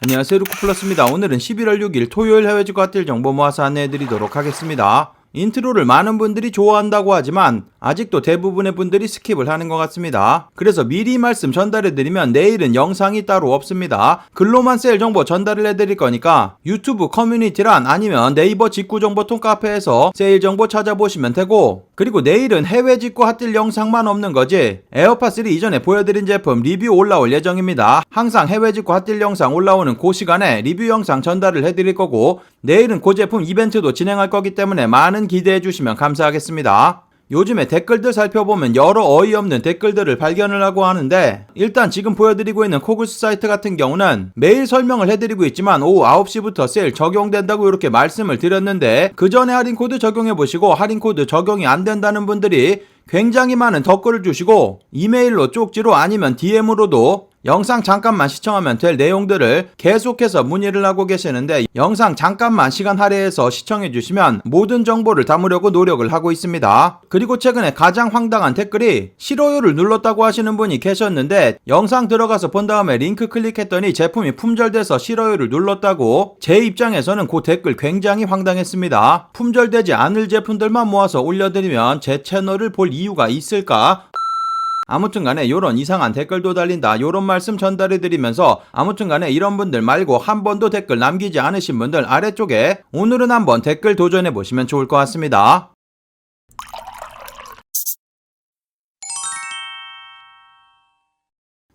안녕하세요, 루크플러스입니다. 오늘은 11월 6일 토요일 해외주가 뛸 정보 모아서 안내해드리도록 하겠습니다. 인트로를 많은 분들이 좋아한다고 하지만 아직도 대부분의 분들이 스킵을 하는 것 같습니다. 그래서 미리 말씀 전달해드리면 내일은 영상이 따로 없습니다. 글로만 세일 정보 전달을 해드릴 거니까 유튜브 커뮤니티란 아니면 네이버 직구정보통 카페에서 세일 정보 찾아보시면 되고, 그리고 내일은 해외 직구 핫딜 영상만 없는 거지 에어팟 3 이전에 보여드린 제품 리뷰 올라올 예정입니다. 항상 해외 직구 핫딜 영상 올라오는 그 시간에 리뷰 영상 전달을 해드릴 거고, 내일은 그 제품 이벤트도 진행할 거기 때문에 많은 기대해 주시면 감사하겠습니다. 요즘에 댓글들 살펴보면 여러 어이없는 댓글들을 발견을 하고 하는데, 일단 지금 보여드리고 있는 코글스 사이트 같은 경우는 매일 설명을 해드리고 있지만 오후 9시부터 세일 적용된다고 이렇게 말씀을 드렸는데, 그 전에 할인코드 적용해보시고 할인코드 적용이 안 된다는 분들이 굉장히 많은 댓글을 주시고 이메일로 쪽지로 아니면 DM으로도 영상 잠깐만 시청하면 될 내용들을 계속해서 문의를 하고 계시는데, 영상 잠깐만 시간 할애해서 시청해 주시면 모든 정보를 담으려고 노력을 하고 있습니다. 그리고 최근에 가장 황당한 댓글이 싫어요를 눌렀다고 하시는 분이 계셨는데, 영상 들어가서 본 다음에 링크 클릭했더니 제품이 품절돼서 싫어요를 눌렀다고. 제 입장에서는 그 댓글 굉장히 황당했습니다. 품절되지 않을 제품들만 모아서 올려드리면 제 채널을 볼 이유가 있을까? 아무튼간에 요런 이상한 댓글도 달린다, 요런 말씀 전달해드리면서, 아무튼간에 이런 분들 말고 한 번도 댓글 남기지 않으신 분들 아래쪽에 오늘은 한번 댓글 도전해보시면 좋을 것 같습니다.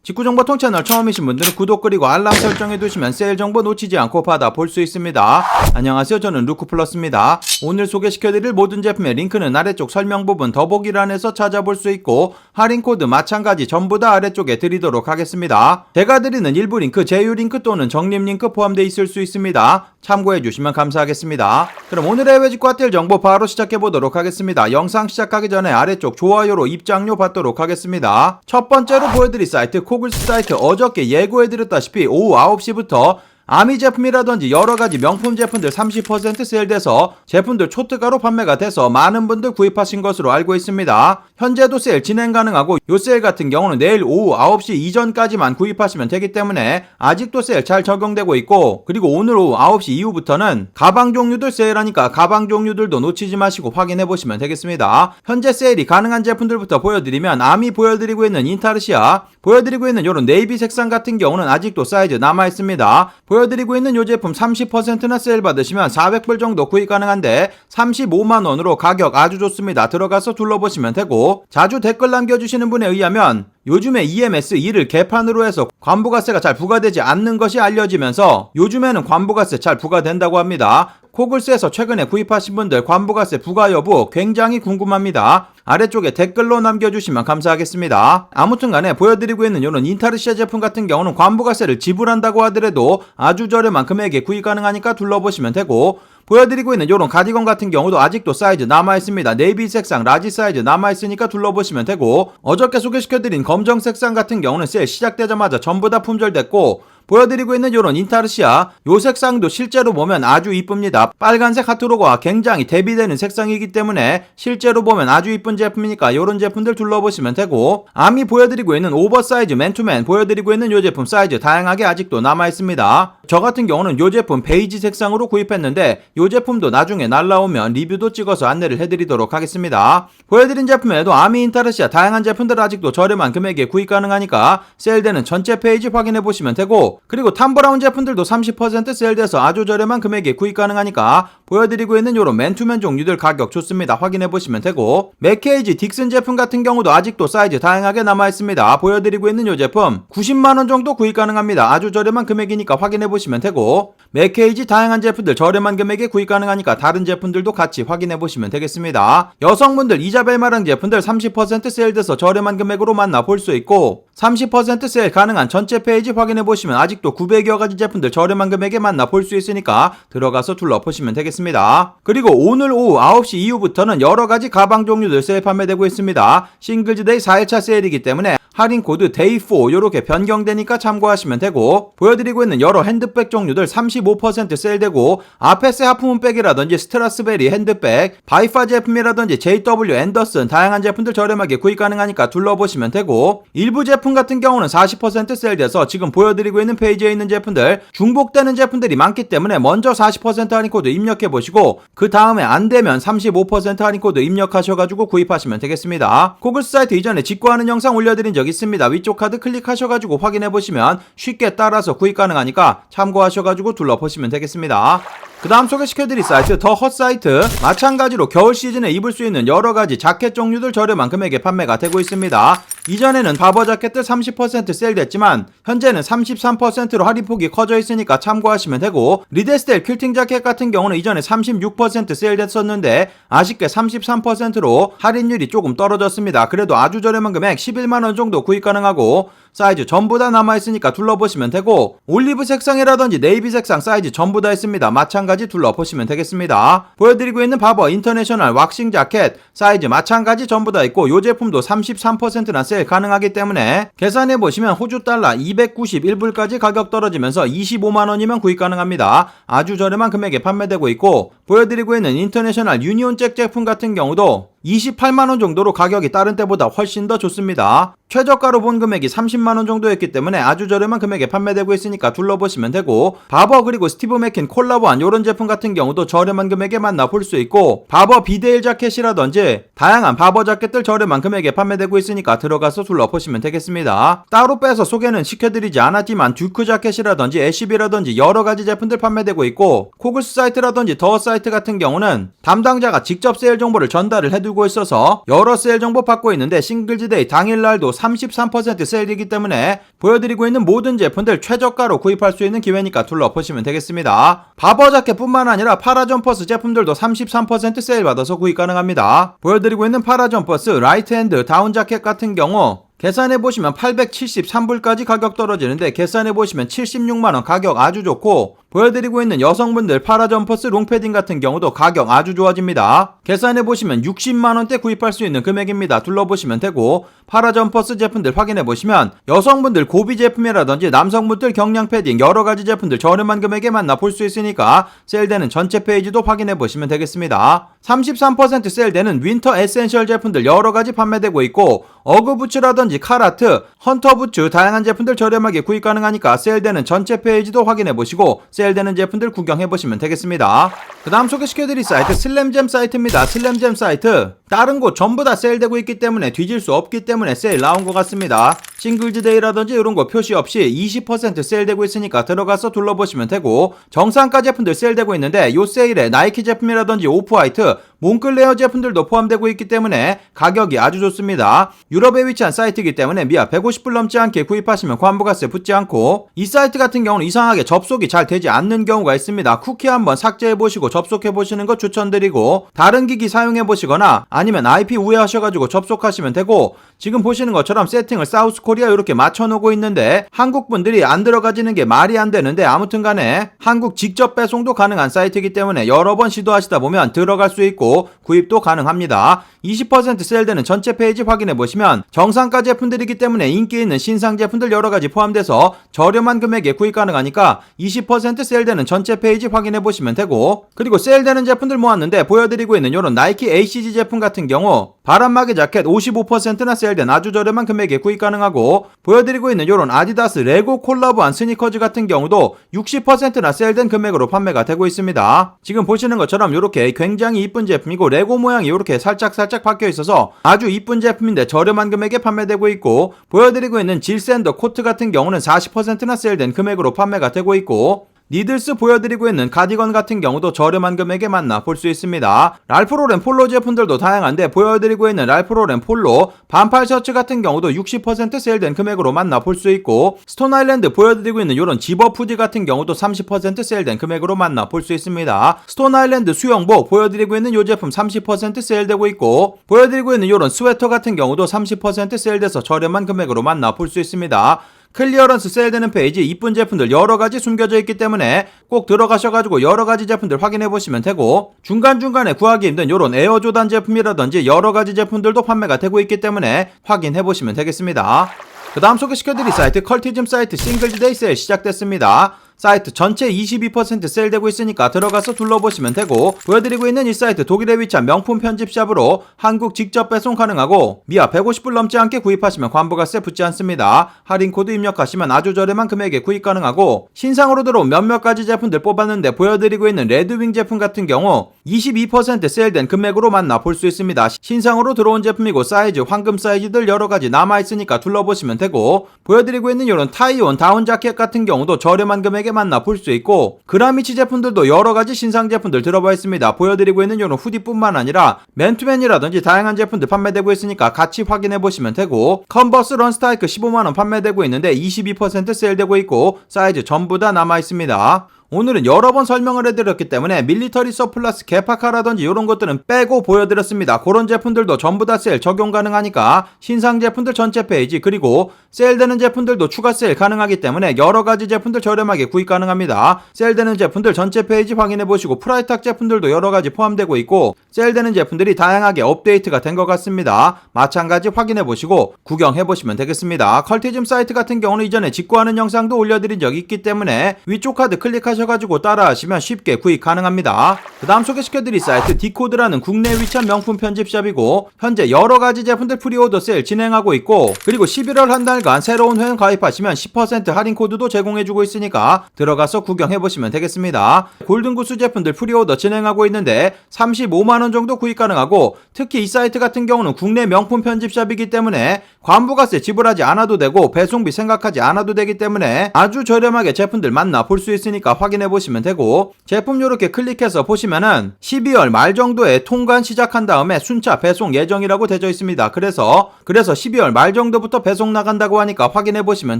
직구정보통 채널 처음이신 분들은 구독 그리고 알람 설정해두시면 세일 정보 놓치지 않고 받아볼 수 있습니다. 안녕하세요, 저는 루크플러스입니다. 오늘 소개시켜드릴 모든 제품의 링크는 아래쪽 설명 부분 더보기란에서 찾아볼 수 있고, 할인코드 마찬가지 전부 다 아래쪽에 드리도록 하겠습니다. 제가 드리는 일부 링크, 제휴 링크 또는 적립 링크 포함되어 있을 수 있습니다. 참고해주시면 감사하겠습니다. 그럼 오늘의 해외 직구 핫딜 정보 바로 시작해보도록 하겠습니다. 영상 시작하기 전에 아래쪽 좋아요로 입장료 받도록 하겠습니다. 첫 번째로 보여드릴 사이트 코글스 사이트, 어저께 예고해드렸다시피 오후 9시부터 아미 제품이라든지 여러가지 명품 제품들 30% 세일돼서 제품들 초특가로 판매가 돼서 많은 분들 구입하신 것으로 알고 있습니다. 현재도 세일 진행 가능하고, 요 세일 같은 경우는 내일 오후 9시 이전까지만 구입하시면 되기 때문에 아직도 세일 잘 적용되고 있고, 그리고 오늘 오후 9시 이후부터는 가방 종류들 세일하니까 가방 종류들도 놓치지 마시고 확인해 보시면 되겠습니다. 현재 세일이 가능한 제품들부터 보여드리면, 아미 보여드리고 있는 인타르시아, 보여드리고 있는 요런 네이비 색상 같은 경우는 아직도 사이즈 남아있습니다. 보여드리고 있는 요 제품 30%나 세일 받으시면 400불 정도 구입 가능한데 35만원으로 가격 아주 좋습니다. 들어가서 둘러보시면 되고, 자주 댓글 남겨주시는 분에 의하면 요즘에 EMS 2를 개판으로 해서 관부가세가 잘 부과되지 않는 것이 알려지면서 요즘에는 관부가세 잘 부과된다고 합니다. 코글스에서 최근에 구입하신 분들 관부가세 부과 여부 굉장히 궁금합니다. 아래쪽에 댓글로 남겨주시면 감사하겠습니다. 아무튼간에 보여드리고 있는 이런 인타르시아 제품 같은 경우는 관부가세를 지불한다고 하더라도 아주 저렴한 금액에 구입 가능하니까 둘러보시면 되고, 보여드리고 있는 이런 가디건 같은 경우도 아직도 사이즈 남아있습니다. 네이비 색상 라지 사이즈 남아있으니까 둘러보시면 되고, 어저께 소개시켜드린 검정 색상 같은 경우는 세일 시작되자마자 전부 다 품절됐고, 보여드리고 있는 요런 인타르시아, 요 색상도 실제로 보면 아주 이쁩니다. 빨간색 하트로고와 굉장히 대비되는 색상이기 때문에 실제로 보면 아주 이쁜 제품이니까 요런 제품들 둘러보시면 되고, 아미 보여드리고 있는 오버사이즈 맨투맨 보여드리고 있는 요 제품 사이즈 다양하게 아직도 남아있습니다. 저 같은 경우는 요 제품 베이지 색상으로 구입했는데, 요 제품도 나중에 날라오면 리뷰도 찍어서 안내를 해드리도록 하겠습니다. 보여드린 제품에도 아미 인타르시아 다양한 제품들 아직도 저렴한 금액에 구입 가능하니까 세일되는 전체 페이지 확인해보시면 되고, 그리고 탐브라운 제품들도 30% 세일돼서 아주 저렴한 금액에 구입 가능하니까 보여드리고 있는 요런 맨투맨 종류들 가격 좋습니다. 확인해보시면 되고, 맥케이지 딕슨 제품 같은 경우도 아직도 사이즈 다양하게 남아있습니다. 보여드리고 있는 요 제품 90만원 정도 구입 가능합니다. 아주 저렴한 금액이니까 확인해보시면 되고, 맥케이지 다양한 제품들 저렴한 금액에 구입 가능하니까 다른 제품들도 같이 확인해보시면 되겠습니다. 여성분들 이자벨마랑 제품들 30% 세일돼서 저렴한 금액으로 만나볼 수 있고, 30% 세일 가능한 전체 페이지 확인해보시면 아직도 900여 가지 제품들 저렴한 금액에 만나볼 수 있으니까 들어가서 둘러보시면 되겠습니다. 그리고 오늘 오후 9시 이후부터는 여러가지 가방 종류들 세일 판매되고 있습니다. 싱글즈데이 4일차 세일이기 때문에 할인 코드 day4 요렇게 변경되니까 참고하시면 되고, 보여드리고 있는 여러 핸드백 종류들 35% 세일되고, 아페스 하프문백이라든지 스트라스베리 핸드백, 바이파 제품이라든지 JW 앤더슨 다양한 제품들 저렴하게 구입 가능하니까 둘러보시면 되고, 일부 제품 같은 경우는 40% 세일돼서 지금 보여드리고 있는 페이지에 있는 제품들 중복되는 제품들이 많기 때문에 먼저 40% 할인 코드 입력해보시고 그 다음에 안되면 35% 할인 코드 입력하셔가지고 구입하시면 되겠습니다. 코글스 사이트 이전에 직구하는 영상 올려드린 적 있습니다. 위쪽 카드 클릭하셔가지고 확인해보시면 쉽게 따라서 구입 가능하니까 참고하셔가지고 둘러보시면 되겠습니다. 그 다음 소개시켜드릴 사이트 더 헛 사이트, 마찬가지로 겨울 시즌에 입을 수 있는 여러가지 자켓 종류들 저렴한 금액에 판매가 되고 있습니다. 이전에는 바버 자켓들 30% 세일됐지만 현재는 33%로 할인폭이 커져 있으니까 참고하시면 되고, 리데스텔 퀼팅 자켓 같은 경우는 이전에 36% 세일됐었는데 아쉽게 33%로 할인율이 조금 떨어졌습니다. 그래도 아주 저렴한 금액 11만원 정도 구입 가능하고 사이즈 전부 다 남아있으니까 둘러보시면 되고, 올리브 색상이라든지 네이비 색상 사이즈 전부 다 있습니다. 마찬가지 둘러보시면 되겠습니다. 보여드리고 있는 바버 인터내셔널 왁싱 자켓 사이즈 마찬가지 전부 다 있고 이 제품도 33%나 세일 가능하기 때문에 계산해보시면 호주 달러 291불까지 가격 떨어지면서 25만원이면 구입 가능합니다. 아주 저렴한 금액에 판매되고 있고, 보여드리고 있는 인터내셔널 유니온 잭 제품 같은 경우도 28만원 정도로 가격이 다른 때보다 훨씬 더 좋습니다. 최저가로 본 금액이 30만원 정도였기 때문에 아주 저렴한 금액에 판매되고 있으니까 둘러보시면 되고, 바버 그리고 스티브 맥킨 콜라보한 이런 제품 같은 경우도 저렴한 금액에 만나볼 수 있고, 바버 비데일 자켓이라든지 다양한 바버 자켓들 저렴한 금액에 판매되고 있으니까 들어가서 둘러보시면 되겠습니다. 따로 빼서 소개는 시켜드리지 않았지만 듀크 자켓이라든지 애쉬비라든지 여러가지 제품들 판매되고 있고, 코글스 사이트라든지 더 사이트 같은 경우는 담당자가 직접 세일 정보를 전달을 해두고 있어서 여러 세일 정보 받고 있는데 싱글즈데이 당일날도 33% 세일이기 때문에 보여드리고 있는 모든 제품들 최저가로 구입할 수 있는 기회니까 둘러보시면 되겠습니다. 바버 자켓뿐만 아니라 파라점퍼스 제품들도 33% 세일 받아서 구입 가능합니다. 보여드리고 있는 파라점퍼스 라이트 핸드 다운 자켓 같은 경우 계산해보시면 873불까지 가격 떨어지는데 계산해보시면 76만원 가격 아주 좋고, 보여드리고 있는 여성분들 파라점퍼스 롱패딩 같은 경우도 가격 아주 좋아집니다. 계산해보시면 60만원대 구입할 수 있는 금액입니다. 둘러보시면 되고, 파라점퍼스 제품들 확인해보시면 여성분들 고비 제품이라든지 남성분들 경량 패딩 여러가지 제품들 저렴한 금액에 만나볼 수 있으니까 세일되는 전체 페이지도 확인해보시면 되겠습니다. 33% 세일되는 윈터 에센셜 제품들 여러가지 판매되고 있고, 어그부츠라든지 카라트, 헌터부츠 다양한 제품들 저렴하게 구입 가능하니까 세일되는 전체 페이지도 확인해보시고 세일되는 제품들 구경해보시면 되겠습니다. 그 다음 소개시켜드릴 사이트 슬램잼 사이트입니다. 슬램잼 사이트 다른 곳 전부 다 세일되고 있기 때문에 뒤질 수 없기 때문에 세일 나온 것 같습니다. 싱글즈데이라든지 이런 거 표시 없이 20% 세일되고 있으니까 들어가서 둘러보시면 되고, 정상가 제품들 세일되고 있는데 요 세일에 나이키 제품이라든지 오프화이트, 몽클레어 제품들도 포함되고 있기 때문에 가격이 아주 좋습니다. 유럽에 위치한 사이트이기 때문에 미아 150불 넘지 않게 구입하시면 관부가세 붙지 않고, 이 사이트 같은 경우는 이상하게 접속이 잘 되지 않는 경우가 있습니다. 쿠키 한번 삭제해보시고 접속해보시는 거 추천드리고, 다른 기기 사용해보시거나 아니면 IP 우회하셔가지고 접속하시면 되고, 지금 보시는 것처럼 세팅을 사우스 코리아 이렇게 맞춰놓고 있는데 한국 분들이 안 들어가지는 게 말이 안 되는데, 아무튼 간에 한국 직접 배송도 가능한 사이트이기 때문에 여러 번 시도하시다 보면 들어갈 수 있고 구입도 가능합니다. 20% 세일되는 전체 페이지 확인해보시면 정상가 제품들이기 때문에 인기 있는 신상 제품들 여러가지 포함돼서 저렴한 금액에 구입 가능하니까 20% 세일되는 전체 페이지 확인해보시면 되고, 그리고 세일되는 제품들 모았는데 보여드리고 있는 이런 나이키 ACG 제품 같은 경우 바람막이 자켓 55%나 세일된 아주 저렴한 금액에 구입 가능하고, 보여드리고 있는 이런 아디다스 레고 콜라보한 스니커즈 같은 경우도 60%나 세일된 금액으로 판매가 되고 있습니다. 지금 보시는 것처럼 이렇게 굉장히 이쁜 제품이고 레고 모양이 이렇게 살짝 박혀 있어서 아주 이쁜 제품인데 저렴한 금액에 판매되고 있고, 보여드리고 있는 질샌더 코트 같은 경우는 40%나 세일된 금액으로 판매가 되고 있고, 니들스 보여드리고 있는 가디건 같은 경우도 저렴한 금액에 만나볼 수 있습니다. 랄프로렌 폴로 제품들도 다양한데 보여드리고 있는 랄프로렌 폴로 반팔 셔츠 같은 경우도 60% 세일된 금액으로 만나볼 수 있고, 스톤아일랜드 보여드리고 있는 이런 집업 후디 같은 경우도 30% 세일된 금액으로 만나볼 수 있습니다. 스톤아일랜드 수영복 보여드리고 있는 이 제품 30% 세일되고 있고, 보여드리고 있는 이런 스웨터 같은 경우도 30% 세일돼서 저렴한 금액으로 만나볼 수 있습니다. 클리어런스 세일되는 페이지 이쁜 제품들 여러가지 숨겨져 있기 때문에 꼭 들어가셔가지고 여러가지 제품들 확인해보시면 되고, 중간중간에 구하기 힘든 요런 에어조단 제품이라든지 여러가지 제품들도 판매가 되고 있기 때문에 확인해보시면 되겠습니다. 그 다음 소개시켜드릴 사이트 컬티즘 사이트 싱글즈데이 세일 시작됐습니다. 사이트 전체 22% 세일되고 있으니까 들어가서 둘러보시면 되고, 보여드리고 있는 이 사이트 독일에 위치한 명품 편집샵으로 한국 직접 배송 가능하고 미아 150불 넘지 않게 구입하시면 관부가세 붙지 않습니다. 할인코드 입력하시면 아주 저렴한 금액에 구입 가능하고, 신상으로 들어온 몇몇 가지 제품들 뽑았는데 보여드리고 있는 레드윙 제품 같은 경우 22% 세일된 금액으로 만나볼 수 있습니다. 신상으로 들어온 제품이고 사이즈, 황금 사이즈들 여러가지 남아있으니까 둘러보시면 되고, 보여드리고 있는 이런 타이온 다운 자켓 같은 경우도 저렴한 금액에 만나볼 수 있고, 그라미치 제품들도 여러가지 신상 제품들 들어봐 있습니다. 보여드리고 있는 이런 후디뿐만 아니라 맨투맨이라든지 다양한 제품들 판매되고 있으니까 같이 확인해보시면 되고, 컨버스 런스타이크 15만원 판매되고 있는데 22% 세일되고 있고 사이즈 전부 다 남아있습니다. 오늘은 여러 번 설명을 해드렸기 때문에 밀리터리 서플러스 개파카라든지 이런 것들은 빼고 보여드렸습니다. 그런 제품들도 전부 다 세일 적용 가능하니까 신상 제품들 전체 페이지, 그리고 세일되는 제품들도 추가 세일 가능하기 때문에 여러가지 제품들 저렴하게 구입 가능합니다. 세일되는 제품들 전체 페이지 확인해보시고, 프라이탁 제품들도 여러가지 포함되고 있고 세일되는 제품들이 다양하게 업데이트가 된 것 같습니다. 마찬가지 확인해보시고 구경해보시면 되겠습니다. 컬티즘 사이트 같은 경우는 이전에 직구하는 영상도 올려드린 적이 있기 때문에 위쪽 카드 클릭하셔가지고 따라하시면 쉽게 구입 가능합니다. 그 다음 소개시켜드릴 사이트 디코드라는 국내에 위치한 명품 편집샵이고, 현재 여러가지 제품들 프리오더 세일 진행하고 있고, 그리고 11월 한 달간 새로운 회원 가입하시면 10% 할인 코드도 제공해주고 있으니까 들어가서 구경해보시면 되겠습니다. 골든구스 제품들 프리오더 진행하고 있는데 35만원 정도 구입 가능하고, 특히 이 사이트 같은 경우는 국내 명품 편집샵이기 때문에 관부가세 지불하지 않아도 되고 배송비 생각하지 않아도 되기 때문에 아주 저렴하게 제품들 만나볼 수 있으니까 확인해보시면 되고, 제품 요렇게 클릭해서 보시면은 12월 말 정도에 통관 시작한 다음에 순차 배송 예정이라고 되어 있습니다. 그래서 12월 말 정도부터 배송 나간다고 하니까 확인해보시면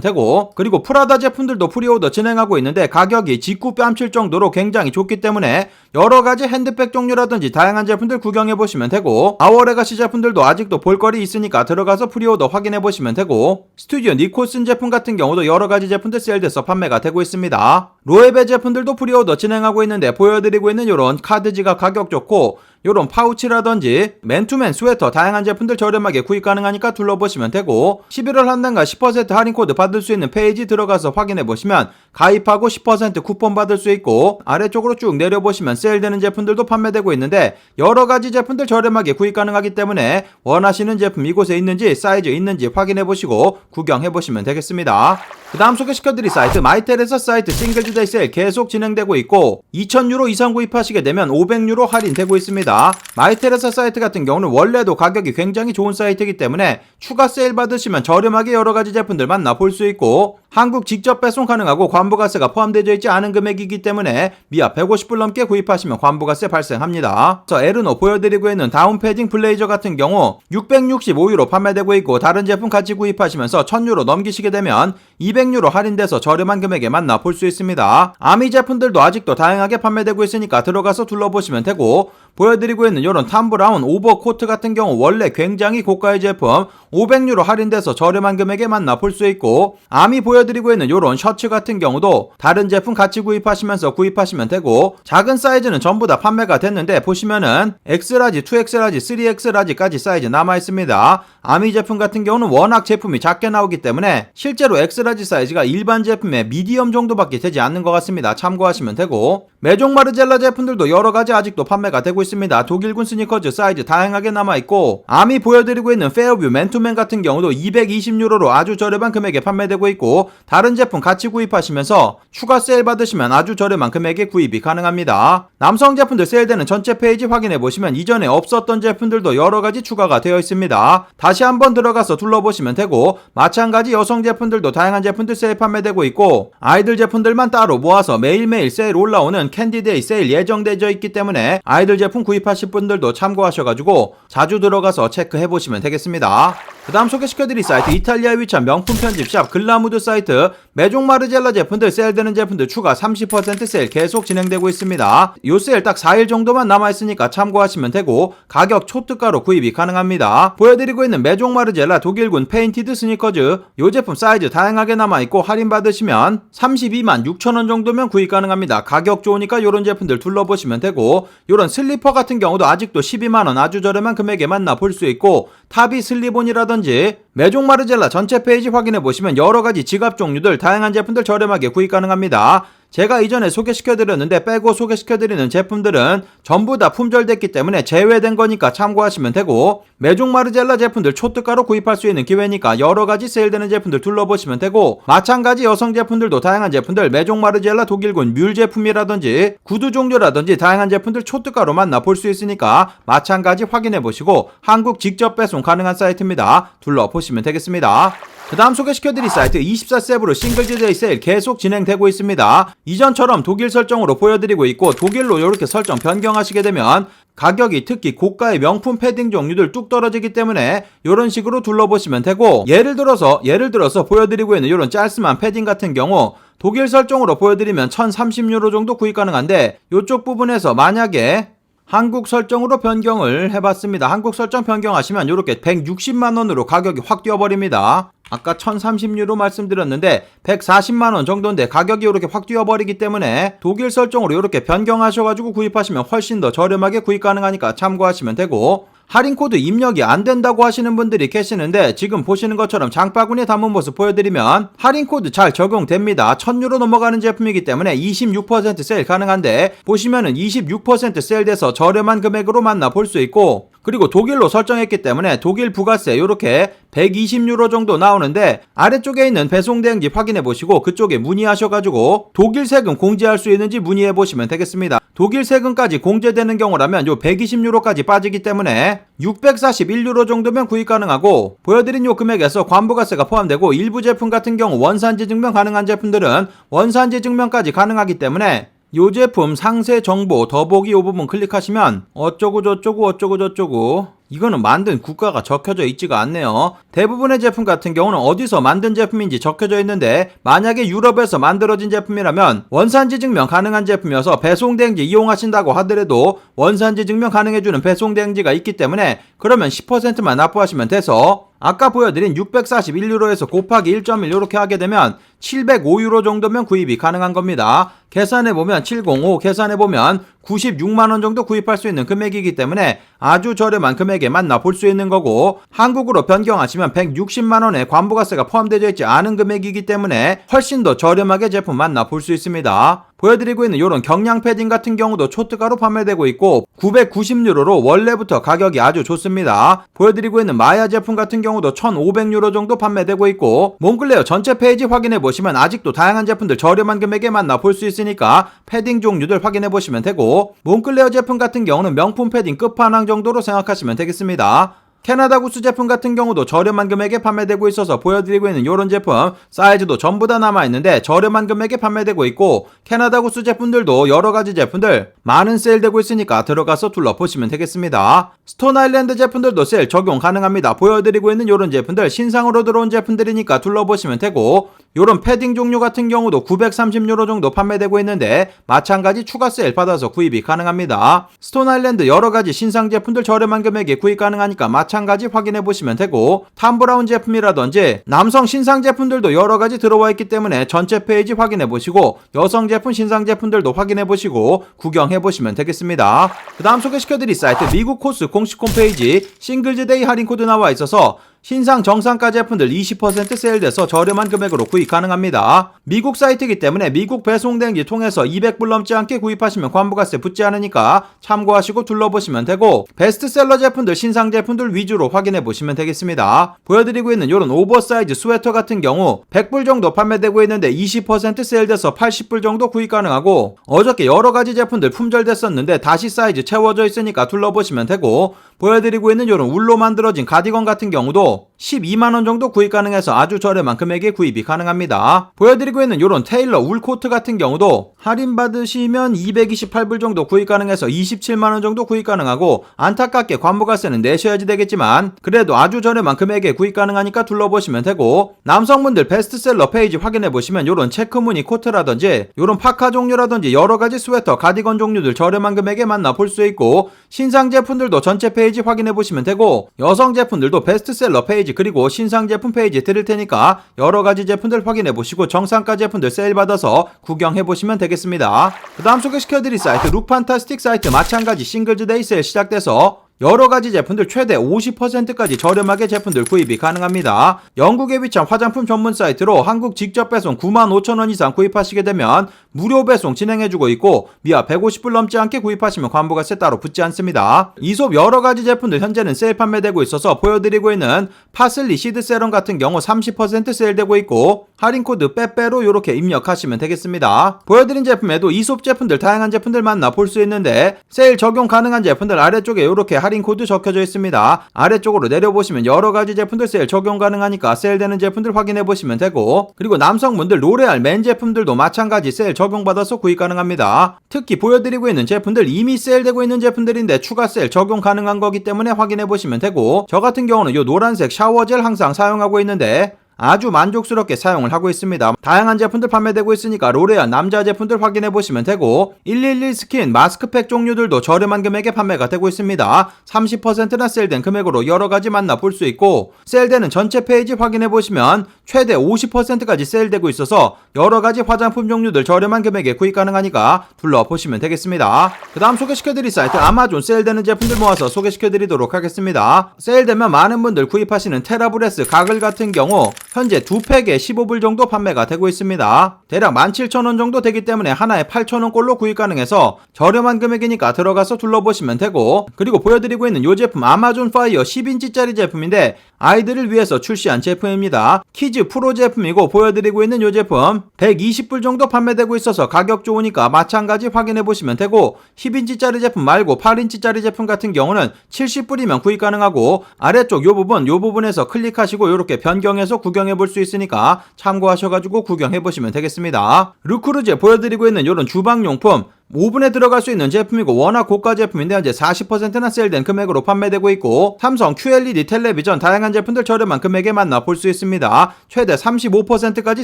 되고, 그리고 프라다 제품들도 프리오더 진행하고 있는데 가격이 직구 뺨칠 정도로 굉장히 좋기 때문에 여러가지 핸드백 종류라든지 다양한 제품들 구경해보시면 되고, 아워레가시 제품들도 아직도 볼거리 있으니까 들어가서 프리오더 확인해보시면 되고, 스튜디오 니코슨 제품 같은 경우도 여러가지 제품들 세일돼서 판매가 되고 있습니다. 로에베 제품들도 프리오더 진행하고 있는데 보여드리고 있는 이런 카드지가 가격 좋고 요런 파우치라든지 맨투맨 스웨터 다양한 제품들 저렴하게 구입 가능하니까 둘러보시면 되고, 11월 한 달간 10% 할인 코드 받을 수 있는 페이지 들어가서 확인해보시면 가입하고 10% 쿠폰 받을 수 있고, 아래쪽으로 쭉 내려보시면 세일되는 제품들도 판매되고 있는데 여러가지 제품들 저렴하게 구입 가능하기 때문에 원하시는 제품 이곳에 있는지 사이즈 있는지 확인해보시고 구경해보시면 되겠습니다. 그 다음 소개시켜드릴 사이트 마이테레사 사이트 싱글즈데이 세일 계속 진행되고 있고, 2,000유로 이상 구입하시게 되면 500유로 할인되고 있습니다. 마이테레사 사이트 같은 경우는 원래도 가격이 굉장히 좋은 사이트이기 때문에 추가 세일 받으시면 저렴하게 여러가지 제품들 만나볼 수 있고, 한국 직접 배송 가능하고 관부가세가 포함되어 있지 않은 금액이기 때문에 미아 150불 넘게 구입하시면 관부가세 발생합니다. 에르노 보여드리고 있는 다운 패딩 블레이저 같은 경우 665유로 판매되고 있고, 다른 제품 같이 구입하시면서 1000유로 넘기시게 되면 200유로 할인돼서 저렴한 금액에 만나볼 수 있습니다. 아미 제품들도 아직도 다양하게 판매되고 있으니까 들어가서 둘러보시면 되고, 보여드리고 있는 이런 탐브라운 오버코트 같은 경우 원래 굉장히 고가의 제품 500유로 할인돼서 저렴한 금액에 만나볼 수 있고, 아미 보여드리고 있는 이런 셔츠 같은 경우도 다른 제품 같이 구입하시면서 구입하시면 되고, 작은 사이즈는 전부 다 판매가 됐는데 보시면은 X라지, 2X라지, 3X라지까지 사이즈 남아있습니다. 아미 제품 같은 경우는 워낙 제품이 작게 나오기 때문에 실제로 X라지 사이즈가 일반 제품의 미디엄 정도밖에 되지 않는 것 같습니다. 참고하시면 되고, 메종 마르젤라 제품들도 여러가지 아직도 판매가 되고 있습니다. 독일군 스니커즈 사이즈 다양하게 남아있고, 아미 보여드리고 있는 페어뷰 맨투맨 같은 경우도 220유로로 아주 저렴한 금액에 판매되고 있고, 다른 제품 같이 구입하시면서 추가 세일 받으시면 아주 저렴한 금액에 구입이 가능합니다. 남성 제품들 세일되는 전체 페이지 확인해보시면 이전에 없었던 제품들도 여러가지 추가가 되어 있습니다. 다시 한번 들어가서 둘러보시면 되고, 마찬가지 여성 제품들도 다양한 제품들 세일 판매되고 있고, 아이들 제품들만 따로 모아서 매일매일 세일 올라오는 캔디데이 세일 예정되어 있기 때문에 아이들 제품 구입하실 분들도 참고하셔가지고 자주 들어가서 체크해보시면 되겠습니다. 그 다음 소개시켜드릴 사이트 이탈리아에 위치한 명품 편집샵 글라무드 사이트, 메종 마르젤라 제품들 세일되는 제품들 추가 30% 세일 계속 진행되고 있습니다. 요 세일 딱 4일 정도만 남아있으니까 참고하시면 되고, 가격 초특가로 구입이 가능합니다. 보여드리고 있는 메종 마르젤라 독일군 페인티드 스니커즈, 요 제품 사이즈 다양하게 남아있고 할인 받으시면 32만 6천원 정도면 구입 가능합니다. 가격 좋으니까 요런 제품들 둘러보시면 되고, 요런 슬리퍼 같은 경우도 아직도 12만원 아주 저렴한 금액에 만나볼 수 있고, 타비 슬리본이라든지 제품이라든지 메종 마르젤라 전체 페이지 확인해보시면 여러가지 지갑 종류들 다양한 제품들 저렴하게 구입 가능합니다. 제가 이전에 소개시켜드렸는데 빼고 소개시켜드리는 제품들은 전부 다 품절됐기 때문에 제외된 거니까 참고하시면 되고, 메종 마르젤라 제품들 초특가로 구입할 수 있는 기회니까 여러가지 세일되는 제품들 둘러보시면 되고, 마찬가지 여성 제품들도 다양한 제품들 메종 마르젤라 독일군 뮬 제품이라든지 구두 종류라든지 다양한 제품들 초특가로 만나볼 수 있으니까 마찬가지 확인해보시고 한국 직접 배송 가능한 사이트입니다. 둘러보시면 되겠습니다. 그 다음 소개시켜드릴 사이트 24세브로 싱글즈데이 세일 계속 진행되고 있습니다. 이전처럼 독일 설정으로 보여드리고 있고, 독일로 이렇게 설정 변경하시게 되면 가격이 특히 고가의 명품 패딩 종류들 뚝 떨어지기 때문에 이런 식으로 둘러보시면 되고, 예를 들어서 보여드리고 있는 이런 짤스만 패딩 같은 경우 독일 설정으로 보여드리면 1030유로 정도 구입 가능한데, 이쪽 부분에서 만약에 한국 설정으로 변경을 해봤습니다. 한국 설정 변경하시면 이렇게 160만원으로 가격이 확 뛰어버립니다. 아까 1030유로 말씀드렸는데 140만원 정도인데 가격이 이렇게 확 뛰어버리기 때문에 독일 설정으로 이렇게 변경하셔가지고 구입하시면 훨씬 더 저렴하게 구입 가능하니까 참고하시면 되고, 할인코드 입력이 안 된다고 하시는 분들이 계시는데 지금 보시는 것처럼 장바구니에 담은 모습 보여드리면 할인코드 잘 적용됩니다. 1000유로 넘어가는 제품이기 때문에 26% 세일 가능한데, 보시면은 26% 세일돼서 저렴한 금액으로 만나볼 수 있고, 그리고 독일로 설정했기 때문에 독일 부가세 이렇게 120유로 정도 나오는데, 아래쪽에 있는 배송대행지 확인해 보시고 그쪽에 문의하셔가지고 독일 세금 공제할 수 있는지 문의해 보시면 되겠습니다. 독일 세금까지 공제되는 경우라면 요 120유로까지 빠지기 때문에 641유로 정도면 구입 가능하고, 보여드린 요 금액에서 관부가세가 포함되고 일부 제품 같은 경우 원산지 증명 가능한 제품들은 원산지 증명까지 가능하기 때문에 요 제품 상세 정보 더보기 요 부분 클릭하시면 어쩌고 이거는 만든 국가가 적혀져 있지가 않네요. 대부분의 제품 같은 경우는 어디서 만든 제품인지 적혀져 있는데, 만약에 유럽에서 만들어진 제품이라면 원산지 증명 가능한 제품이어서 배송대행지 이용하신다고 하더라도 원산지 증명 가능해주는 배송대행지가 있기 때문에 그러면 10%만 납부하시면 돼서 아까 보여드린 641유로에서 곱하기 1.1 이렇게 하게 되면 705유로 정도면 구입이 가능한 겁니다. 계산해보면 705 계산해보면 96만원 정도 구입할 수 있는 금액이기 때문에 아주 저렴한 금액에 만나볼 수 있는 거고, 한국으로 변경하시면 160만원의 관부가세가 포함되어 있지 않은 금액이기 때문에 훨씬 더 저렴하게 제품 만나볼 수 있습니다. 보여드리고 있는 이런 경량 패딩 같은 경우도 초특가로 판매되고 있고 990유로로 원래부터 가격이 아주 좋습니다. 보여드리고 있는 마야 제품 같은 경우도 1500유로 정도 판매되고 있고, 몽클레어 전체 페이지 확인해보시면 아직도 다양한 제품들 저렴한 금액에 만나볼 수 있으니까 패딩 종류들 확인해보시면 되고, 몽클레어 제품 같은 경우는 명품 패딩 끝판왕 정도로 생각하시면 되겠습니다. 캐나다 구스 제품 같은 경우도 저렴한 금액에 판매되고 있어서 보여드리고 있는 이런 제품 사이즈도 전부 다 남아있는데 저렴한 금액에 판매되고 있고, 캐나다 구스 제품들도 여러가지 제품들 많은 세일되고 있으니까 들어가서 둘러보시면 되겠습니다. 스톤 아일랜드 제품들도 세일 적용 가능합니다. 보여드리고 있는 이런 제품들 신상으로 들어온 제품들이니까 둘러보시면 되고, 요런 패딩 종류 같은 경우도 930유로 정도 판매되고 있는데 마찬가지 추가 세일 받아서 구입이 가능합니다. 스톤 아일랜드 여러가지 신상 제품들 저렴한 금액에 구입 가능하니까 마찬가지 확인해보시면 되고, 탐 브라운 제품이라든지 남성 신상 제품들도 여러가지 들어와 있기 때문에 전체 페이지 확인해보시고 여성 제품 신상 제품들도 확인해보시고 구경해보시면 되겠습니다. 그 다음 소개시켜드릴 사이트 미국 코스 공식 홈페이지 싱글즈데이 할인코드 나와 있어서 신상 정상가 제품들 20% 세일돼서 저렴한 금액으로 구입 가능합니다. 미국 사이트이기 때문에 미국 배송대행지 통해서 200불 넘지 않게 구입하시면 관부가세 붙지 않으니까 참고하시고 둘러보시면 되고, 베스트셀러 제품들 신상 제품들 위주로 확인해 보시면 되겠습니다. 보여드리고 있는 이런 오버사이즈 스웨터 같은 경우 100불 정도 판매되고 있는데 20% 세일돼서 80불 정도 구입 가능하고, 어저께 여러가지 제품들 품절됐었는데 다시 사이즈 채워져 있으니까 둘러보시면 되고, 보여드리고 있는 이런 울로 만들어진 가디건 같은 경우도 12만원 정도 구입 가능해서 아주 저렴한 금액에 구입이 가능합니다. 보여드리고 있는 이런 테일러 울 코트 같은 경우도 할인 받으시면 228불 정도 구입 가능해서 27만원 정도 구입 가능하고, 안타깝게 관부가세는 내셔야지 되겠지만 그래도 아주 저렴한 금액에 구입 가능하니까 둘러보시면 되고, 남성분들 베스트셀러 페이지 확인해보시면 이런 체크무늬 코트라든지 이런 파카 종류라든지 여러가지 스웨터 가디건 종류들 저렴한 금액에 만나볼 수 있고, 신상 제품들도 전체 페이지 확인해보시면 되고, 여성 제품들도 베스트셀러 페이지 그리고 신상 제품 페이지 드릴 테니까 여러가지 제품들 확인해보시고 정상가 제품들 세일 받아서 구경해보시면 되겠습니다. 그 다음 소개시켜드릴 사이트 룩판타스틱 사이트 마찬가지 싱글즈데이 세일 시작돼서 여러가지 제품들 최대 50%까지 저렴하게 제품들 구입이 가능합니다. 영국에 위치한 화장품 전문 사이트로 한국 직접 배송 95,000원 이상 구입하시게 되면 무료 배송 진행해주고 있고 미화 150불 넘지 않게 구입하시면 관부가세 따로 붙지 않습니다. 이솝 여러가지 제품들 현재는 세일 판매되고 있어서 보여드리고 있는 파슬리 시드 세럼 같은 경우 30% 세일되고 있고 할인코드 빼빼로 이렇게 입력하시면 되겠습니다. 보여드린 제품에도 이솝 제품들 다양한 제품들 만나 볼 수 있는데 세일 적용 가능한 제품들 아래쪽에 이렇게 할인코드 적혀져 있습니다. 아래쪽으로 내려보시면 여러가지 제품들 세일 적용 가능하니까 세일되는 제품들 확인해 보시면 되고 그리고 남성분들 로레알 맨 제품들도 마찬가지 세일 적용받아서 구입 가능합니다. 특히 보여드리고 있는 제품들 이미 세일되고 있는 제품들인데 추가 세일 적용 가능한 거기 때문에 확인해 보시면 되고 저 같은 경우는 이 노란색 샤워젤 항상 사용하고 있는데 아주 만족스럽게 사용을 하고 있습니다. 다양한 제품들 판매되고 있으니까 로레알 남자 제품들 확인해 보시면 되고 111 스킨 마스크팩 종류들도 저렴한 금액에 판매가 되고 있습니다. 30%나 세일된 금액으로 여러가지 만나볼 수 있고 세일되는 전체 페이지 확인해 보시면 최대 50%까지 세일되고 있어서 여러가지 화장품 종류들 저렴한 금액에 구입 가능하니까 둘러보시면 되겠습니다. 그 다음 소개시켜드릴 사이트 아마존 세일되는 제품들 모아서 소개시켜드리도록 하겠습니다. 세일되면 많은 분들 구입하시는 테라브레스 가글 같은 경우 현재 2팩에 15불 정도 판매가 되고 있습니다. 대략 17,000원 정도 되기 때문에 하나에 8,000원 꼴로 구입 가능해서 저렴한 금액이니까 들어가서 둘러보시면 되고 그리고 보여드리고 있는 이 제품 아마존 파이어 10인치짜리 제품인데 아이들을 위해서 출시한 제품입니다. 키즈 프로 제품이고 보여드리고 있는 이 제품 120불 정도 판매되고 있어서 가격 좋으니까 마찬가지 확인해 보시면 되고 10인치짜리 제품 말고 8인치짜리 제품 같은 경우는 70불이면 구입 가능하고 아래쪽 요 부분에서 클릭하시고 이렇게 변경해서 구경해 볼 수 있으니까 참고하셔가지고 구경해 보시면 되겠습니다. 르크루제 보여드리고 있는 이런 주방용품 오븐에 들어갈 수 있는 제품이고 워낙 고가 제품인데 현재 40%나 세일된 금액으로 판매되고 있고 삼성 QLED 텔레비전 다양한 제품들 저렴한 금액에 만나볼 수 있습니다. 최대 35%까지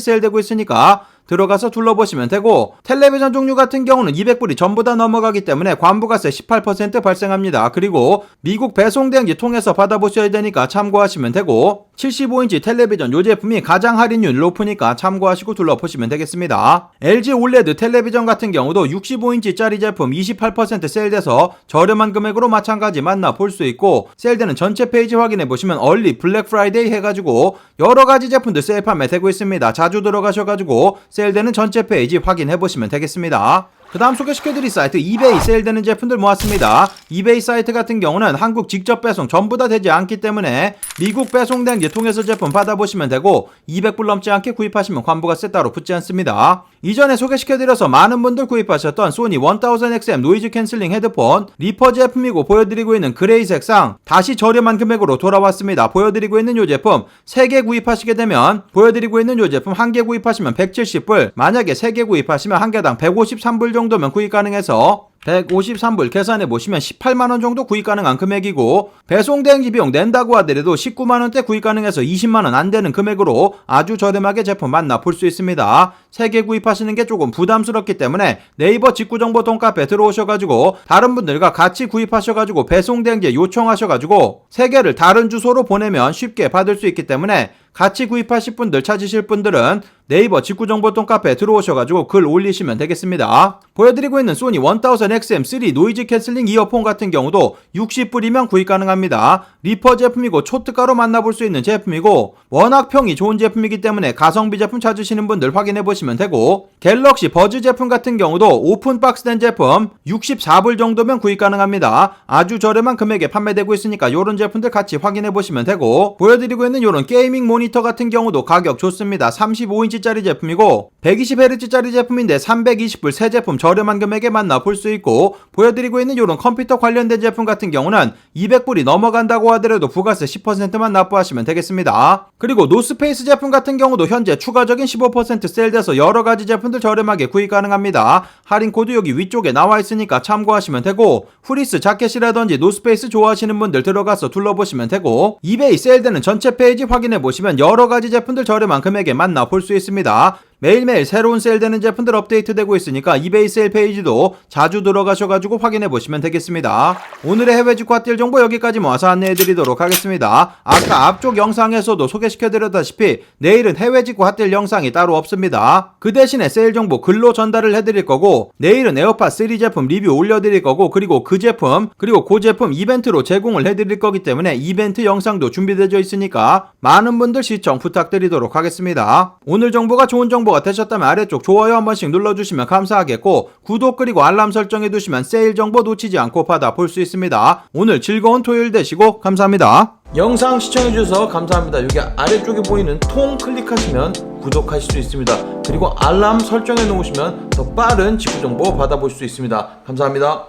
세일되고 있으니까 들어가서 둘러보시면 되고 텔레비전 종류 같은 경우는 200불이 전부 다 넘어가기 때문에 관부가세 18% 발생합니다. 그리고 미국 배송대행지 통해서 받아보셔야 되니까 참고하시면 되고 75인치 텔레비전 이 제품이 가장 할인율 높으니까 참고하시고 둘러보시면 되겠습니다. LG OLED 텔레비전 같은 경우도 65인치짜리 제품 28% 세일돼서 저렴한 금액으로 마찬가지 만나볼 수 있고 세일되는 전체 페이지 확인해보시면 얼리 블랙 프라이데이 해가지고 여러가지 제품들 세일 판매되고 있습니다. 자주 들어가셔가지고 세일되는 전체 페이지 확인해보시면 되겠습니다. 그 다음 소개시켜드릴 사이트 이베이 세일되는 제품들 모았습니다. 이베이 사이트 같은 경우는 한국 직접 배송 전부 다 되지 않기 때문에 미국 배송대행지 통해서 제품 받아보시면 되고 200불 넘지 않게 구입하시면 관부가세 따로 붙지 않습니다. 이전에 소개시켜드려서 많은 분들 구입하셨던 소니 1000XM 노이즈 캔슬링 헤드폰 리퍼 제품이고 보여드리고 있는 그레이 색상 다시 저렴한 금액으로 돌아왔습니다. 보여드리고 있는 이 제품 3개 구입하시게 되면 보여드리고 있는 이 제품 1개 구입하시면 170불 만약에 3개 구입하시면 1개당 153불 정도면 구입 가능해서 153불 계산해 보시면 18만원 정도 구입 가능한 금액이고 배송대행지 비용 낸다고 하더라도 19만원대 구입 가능해서 20만원 안되는 금액으로 아주 저렴하게 제품 만나볼 수 있습니다. 3개 구입하시는 게 조금 부담스럽기 때문에 네이버 직구정보 똥카페 들어오셔가지고 다른 분들과 같이 구입하셔가지고 배송대행지 요청하셔가지고 3개를 다른 주소로 보내면 쉽게 받을 수 있기 때문에 같이 구입하실 분들 찾으실 분들은 네이버 직구정보 똥카페 들어오셔가지고 글 올리시면 되겠습니다. 보여드리고 있는 소니 1000XM3 노이즈 캔슬링 이어폰 같은 경우도 60불이면 구입 가능합니다. 리퍼 제품이고 초특가로 만나볼 수 있는 제품이고 워낙 평이 좋은 제품이기 때문에 가성비 제품 찾으시는 분들 확인해보시면 되고 갤럭시 버즈 제품 같은 경우도 오픈 박스된 제품 64불 정도면 구입 가능합니다. 아주 저렴한 금액에 판매되고 있으니까 이런 제품들 같이 확인해보시면 되고 보여드리고 있는 이런 게이밍 모니터 같은 경우도 가격 좋습니다. 35인치짜리 제품이고 120Hz짜리 제품인데 320불 새 제품 저렴한 금액에 만나볼 수 있고 보여드리고 있는 이런 컴퓨터 관련된 제품 같은 경우는 200불이 넘어간다고 하더라도 부가세 10%만 납부하시면 되겠습니다. 그리고 노스페이스 제품 같은 경우도 현재 추가적인 15% 세일돼서 여러가지 제품들 저렴하게 구입 가능합니다. 할인코드 여기 위쪽에 나와 있으니까 참고하시면 되고 후리스 자켓이라든지 노스페이스 좋아하시는 분들 들어가서 둘러보시면 되고 이베이 세일되는 전체 페이지 확인해보시면 여러가지 제품들 저렴한 금액에 만나볼 수 있습니다. 매일매일 새로운 세일되는 제품들 업데이트되고 있으니까 이베이 세일 페이지도 자주 들어가셔가지고 확인해보시면 되겠습니다. 오늘의 해외 직구 핫딜 정보 여기까지 모아서 안내해드리도록 하겠습니다. 아까 앞쪽 영상에서도 소개시켜드렸다시피 내일은 해외 직구 핫딜 영상이 따로 없습니다. 그 대신에 세일 정보 글로 전달을 해드릴 거고, 내일은 에어팟 3 제품 리뷰 올려드릴 거고, 그리고 그 제품 그리고 그 제품 이벤트로 제공을 해드릴 거기 때문에 이벤트 영상도 준비되어 있으니까 많은 분들 시청 부탁드리도록 하겠습니다. 오늘 정보가 좋은 정보가 되셨다면 아래쪽 좋아요 한 번씩 눌러주시면 감사하겠고, 구독 그리고 알람 설정해 두시면 세일 정보 놓치지 않고 받아볼 수 있습니다. 오늘 즐거운 토요일 되시고 감사합니다. 영상 시청해주셔서 감사합니다. 여기 아래쪽에 보이는 통 클릭하시면 구독하실 수 있습니다. 그리고 알람 설정해 놓으시면 더 빠른 직구 정보 받아볼 수 있습니다. 감사합니다.